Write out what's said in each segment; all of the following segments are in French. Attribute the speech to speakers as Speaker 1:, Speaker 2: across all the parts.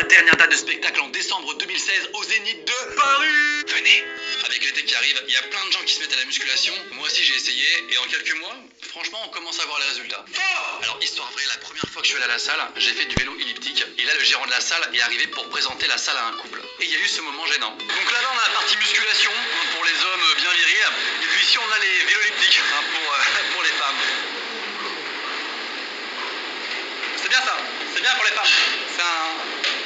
Speaker 1: ma dernière date de spectacle en décembre 2016 au Zénith de Paris. Venez. Avec l'été qui arrive, il y a plein de gens qui se mettent à la musculation. Moi aussi j'ai essayé et en quelques mois, franchement on commence à voir les résultats. Alors histoire vraie, la première fois que je suis allé à la salle, j'ai fait du vélo elliptique et là le gérant de la salle est arrivé pour présenter la salle à un couple. Et il y a eu ce moment gênant. Donc là-bas on a la partie musculation pour les hommes bien virils et puis ici on a les vélos elliptiques pour les femmes. C'est bien ça, c'est bien pour les femmes.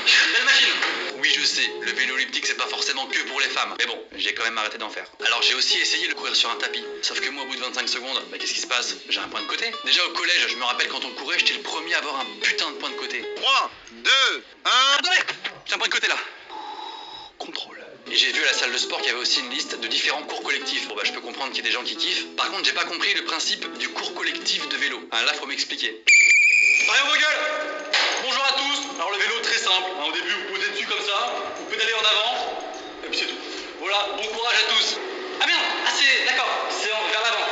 Speaker 1: C'est une belle machine. Oui, je sais, le vélo elliptique c'est pas forcément que pour les femmes. Mais bon, j'ai quand même arrêté d'en faire. Alors j'ai aussi essayé de courir sur un tapis. Sauf que moi, au bout de 25 secondes, qu'est-ce qui se passe? J'ai un point de côté. Déjà au collège, je me rappelle quand on courait, j'étais le premier à avoir un putain de point de côté.
Speaker 2: 3, 2, 1...
Speaker 1: Attendez, j'ai un point de côté là. Contrôle. Et j'ai vu à la salle de sport qu'il y avait aussi une liste de différents cours collectifs. Bon bah je peux comprendre qu'il y a des gens qui kiffent. Par contre, j'ai pas compris le principe du cours collectif de vélo. Là, faut m'expliquer. Parlez vos gueules. Bonjour à tous. Alors le vélo très simple. Au début vous posez dessus comme ça, vous pédalez en avant, et puis c'est tout. Voilà, bon courage à tous. Ah merde, c'est d'accord, c'est vers l'avant.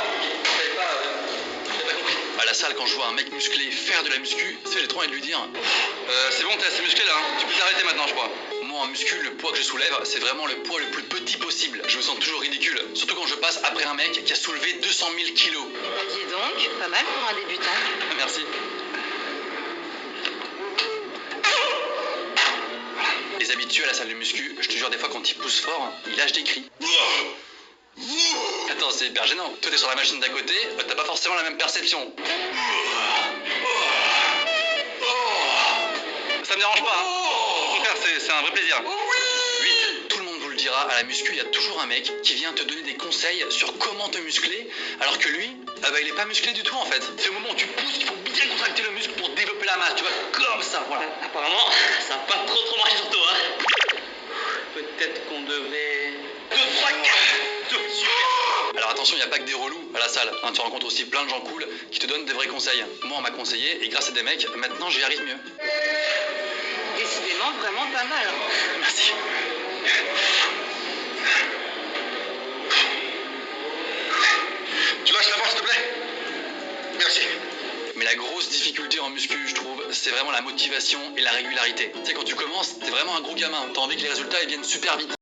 Speaker 1: J'avais pas compris. À la salle quand je vois un mec musclé faire de la muscu, j'ai trop envie de lui dire c'est bon, t'es assez musclé là, tu peux t'arrêter maintenant je crois. Moi en muscu, le poids que je soulève, c'est vraiment le poids le plus petit possible. Je me sens toujours ridicule, surtout quand je passe après un mec qui a soulevé 200 000 kilos.
Speaker 3: Bah dis donc, pas mal pour un débutant.
Speaker 1: Merci. Les habitués à la salle de muscu, je te jure des fois quand ils poussent fort, ils lâchent des cris. Attends, c'est hyper gênant. Toi t'es sur la machine d'à côté, t'as pas forcément la même perception. Ça me dérange pas, hein. Au contraire, c'est un vrai plaisir. 8. Tout le monde vous le dira, à la muscu, il y a toujours un mec qui vient te donner des conseils sur comment te muscler, alors que lui, il est pas musclé du tout en fait. C'est au moment où tu pousses qu'il faut bien contracter le muscle pour développer la masse, tu vois, comme ça, voilà.
Speaker 4: Apparemment, ça n'a pas trop marché sur toi. Peut-être qu'on devrait... 2, 3, 4. Super.
Speaker 1: Alors attention, il n'y a pas que des relous à la salle, hein, tu rencontres aussi plein de gens cool qui te donnent des vrais conseils. Moi on m'a conseillé et grâce à des mecs, maintenant j'y arrive mieux.
Speaker 3: Décidément, vraiment pas mal.
Speaker 1: Merci.
Speaker 2: Tu lâches la barre s'il te plaît? Merci.
Speaker 1: Mais la grosse difficulté en muscu, je trouve, c'est vraiment la motivation et la régularité. Tu sais, quand tu commences, t'es vraiment un gros gamin, t'as envie que les résultats ils viennent super vite.